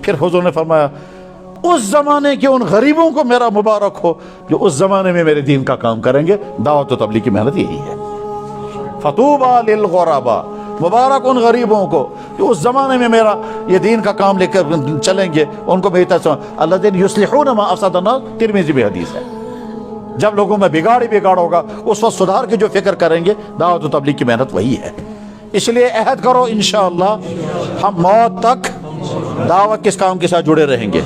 پھر حضور نے فرمایا اس زمانے کے ان غریبوں کو میرا مبارک ہو جو اس زمانے میں میرے دین کا کام کریں گے. دعوت و تبلیغ کی محنت یہی ہے. فطوبى للغرباء، مبارک ان غریبوں کو جو اس زمانے میں میرا یہ دین کا کام لے کر چلیں گے. ان کو بہتر الذين يصلحون ما افسد الناس، ترمذی میں حدیث ہے. جب لوگوں میں بگاڑ ہی بگاڑ ہوگا اس وقت سدھار کی جو فکر کریں گے. دعوت و تبلیغ کی محنت وہی ہے. اس لیے عہد کرو انشاءاللہ ہم موت تک دعوت کے اس کام کے ساتھ جڑے رہیں گے،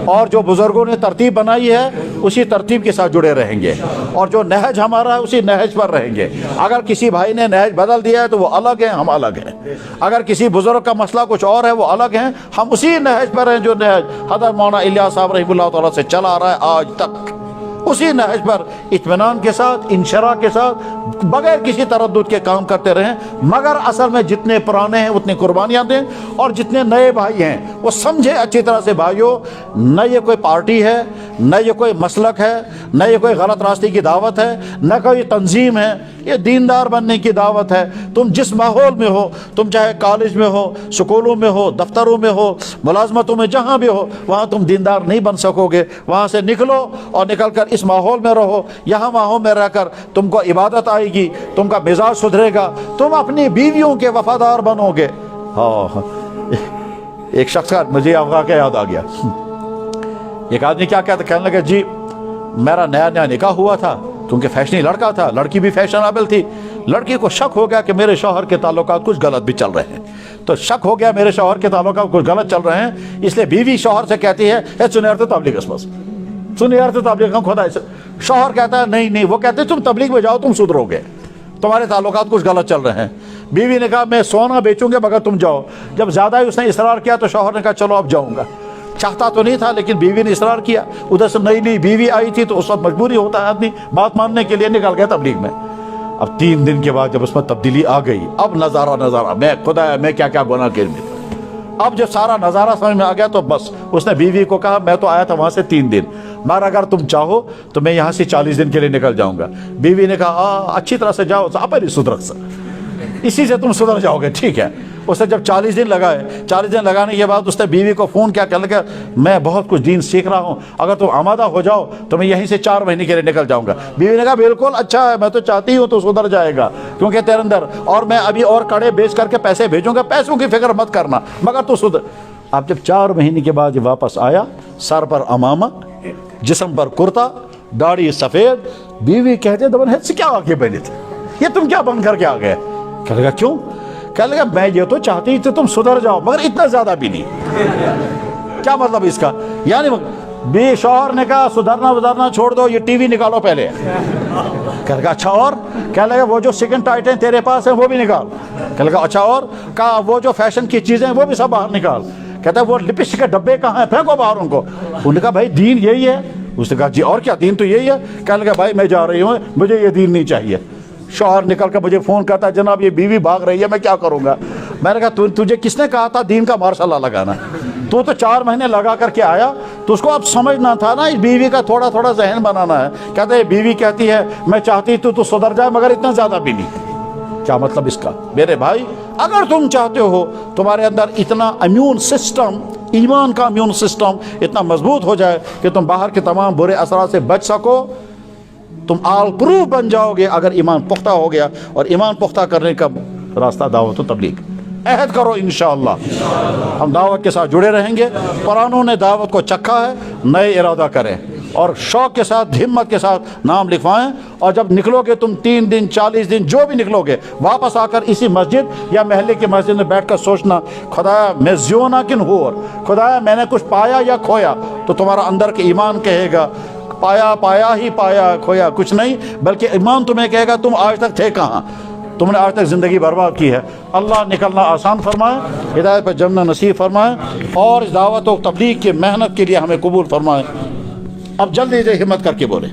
اور جو بزرگوں نے ترتیب بنائی ہے اسی ترتیب کے ساتھ جڑے رہیں گے، اور جو نہج ہمارا ہے اسی نہج پر رہیں گے. اگر کسی بھائی نے نہج بدل دیا ہے تو وہ الگ ہیں، ہم الگ ہیں. اگر کسی بزرگ کا مسئلہ کچھ اور ہے وہ الگ ہیں، ہم اسی نہج پر ہیں جو نہج حضرت مولانا الیاس صاحب رحمہ اللہ تعالیٰ سے چلا آ رہا ہے آج تک. اسی نہج پر اطمینان کے ساتھ، انشراح کے ساتھ، بغیر کسی تردد کے کام کرتے رہیں. مگر اصل میں جتنے پرانے ہیں اتنی قربانیاں دیں، اور جتنے نئے بھائی ہیں وہ سمجھے اچھی طرح سے بھائیوں، نہ یہ کوئی پارٹی ہے، نہ یہ کوئی مسلک ہے، نہ یہ کوئی غلط راستے کی دعوت ہے، نہ کوئی تنظیم ہے. یہ دیندار بننے کی دعوت ہے. تم جس ماحول میں ہو، تم چاہے کالج میں ہو، سکولوں میں ہو، دفتروں میں ہو، ملازمتوں میں، جہاں بھی ہو، وہاں تم دیندار نہیں بن سکو گے. وہاں سے نکلو اور نکل کر اس ماحول میں رہو. یہاں ماحول میں رہ کر تم کو عبادت آئے گی، تم کا مزاج سدھرے گا، تم اپنی بیویوں کے وفادار بنو گے. ہاں، ایک شخص کا مجھے افغا کے یاد آ گیا. ایک آدمی کیا کہتا، کہنے لگا جی میرا نیا نیا نکاح ہوا تھا، کیونکہ فیشنی لڑکا تھا، لڑکی بھی فیشنیبل تھی. لڑکی کو شک ہو گیا کہ میرے شوہر کے تعلقات کچھ غلط بھی چل رہے ہیں. تو شک ہو گیا میرے شوہر کے تعلقات کچھ غلط چل رہے ہیں، اس لیے بیوی شوہر سے کہتی ہے اے سنیر تو تبلیغ اس پاس، سنیر تو تبلیغ خدا. شوہر کہتا ہے نہیں نہیں، وہ کہتے تم تبلیغ میں جاؤ، تم سدھرو گے، تمہارے تعلقات کچھ غلط چل رہے ہیں. بیوی نے کہا میں سونا بیچوں گے مگر تم جاؤ. جب زیادہ ہی اس نے اصرار کیا تو شوہر نے کہا چلو اب جاؤں گا. چاہتا تو نہیں تھا لیکن بیوی نے اصرار کیا. ادھر سے نئی نئی بیوی آئی تھی تو اس وقت مجبوری ہوتا ہے آدمی بات ماننے کے لیے، نکل گیا تبلیغ میں. اب 3 دن کے بعد جب اس میں تبدیلی آ گئی، اب نظارہ میں خدا میں کیا کیا گناہ کر میں. اب جب سارا نظارہ سمجھ میں آ گیا تو بس اس نے بیوی کو کہا میں تو آیا تھا وہاں سے 3 دن، مگر اگر تم چاہو تو میں یہاں سے 40 دن کے لیے نکل جاؤں گا. بیوی نے کہا اچھی طرح سے جاؤ، آپ نہیں سدھر سا، اسی سے تم سدھر جاؤ گے، ٹھیک ہے. اس نے جب 40 دن لگائے، 40 دن لگانے کے بعد اس نے بیوی کو فون کیا، کہنے لگا میں بہت کچھ دین سیکھ رہا ہوں، اگر تم آمادہ ہو جاؤ تو میں یہیں سے 4 مہینے کے لیے نکل جاؤں گا. بیوی نے کہا بالکل اچھا ہے، میں تو چاہتی ہوں تو سدھر جائے گا کیونکہ تیرے اندر، اور میں ابھی اور کڑے بیچ کر کے پیسے بھیجوں گا، پیسوں کی فکر مت کرنا، مگر تو سدھر. اب جب 4 مہینے کے بعد واپس آیا، سر پر امامہ، جسم پر کرتا، داڑھی سفید. بیوی کہتے دبن ہے سے کیا آگے بنے تھے، یہ تم کیا بن کر کے آ گئے؟ کہنے لگا کیوں؟ کہنے لگا میں یہ تو چاہتی تھی تم سدھر جاؤ مگر اتنا زیادہ بھی نہیں. کیا مطلب اس کا؟ یعنی بے شوہر نے کہا سدھرنا چھوڑ دو، یہ ٹی وی نکالو پہلے. کہنے لگا اچھا اور؟ کہنے لگا وہ جو سیکنڈ ٹائٹن تیرے پاس ہیں وہ بھی نکال. کہنے لگا اچھا اور؟ کہا وہ جو فیشن کی چیزیں ہیں وہ بھی سب باہر نکال. کہتا ہے وہ لپسٹک کے ڈبے کہاں ہیں، پھینکو باہر ان کو. انہوں نے کہا بھائی دین یہی ہے. اس نے کہا جی اور کیا، دین تو یہی ہے. کہنے لگا بھائی میں جا رہی ہوں، مجھے یہ دین نہیں چاہیے. شوہر نکل کر مجھے فون کرتا ہے جناب یہ بیوی بھاگ رہی ہے، میں کیا کروں گا؟ میں نے کہا تجھے کس نے کہا تھا دین کا مارشاء اللہ لگانا؟ تو 4 مہینے لگا کر کے آیا تو اس کو اب سمجھنا تھا نا، اس بیوی کا تھوڑا تھوڑا ذہن بنانا ہے. کہتے ہیں بیوی کہتی ہے میں چاہتی تو سدھر جائے مگر اتنا زیادہ بھی نہیں. کیا مطلب اس کا؟ میرے بھائی اگر تم چاہتے ہو تمہارے اندر اتنا امیون سسٹم، ایمان کا امیون سسٹم اتنا مضبوط ہو جائے کہ تم باہر کے تمام برے اثرات سے بچ سکو، تم آل پروف بن جاؤ گے اگر ایمان پختہ ہو گیا. اور ایمان پختہ کرنے کا راستہ دعوت و تبلیغ. عہد کرو انشاءاللہ ہم دعوت کے ساتھ جڑے رہیں گے. پرانوں نے دعوت کو چکھا ہے، نئے ارادہ کریں اور شوق کے ساتھ، ہمت کے ساتھ نام لکھوائیں. اور جب نکلو گے تم 3 دن 40 دن جو بھی نکلو گے، واپس آ کر اسی مسجد یا محلے کی مسجد میں بیٹھ کر سوچنا خدایا میں زیونا کن ہو، خدایا میں نے کچھ پایا یا کھویا. تو تمہارا اندر کے ایمان کہے گا پایا ہی پایا، کھویا کچھ نہیں. بلکہ ایمان تمہیں کہے گا تم آج تک تھے کہاں، تم نے آج تک زندگی برباد کی ہے. اللہ نکلنا آسان فرمائے، ہدایت پر جمنا نصیب فرمائے، اور اس دعوت و تبلیغ کی محنت کے لیے ہمیں قبول فرمائے. اب جلدی سے ہمت کر کے بولے.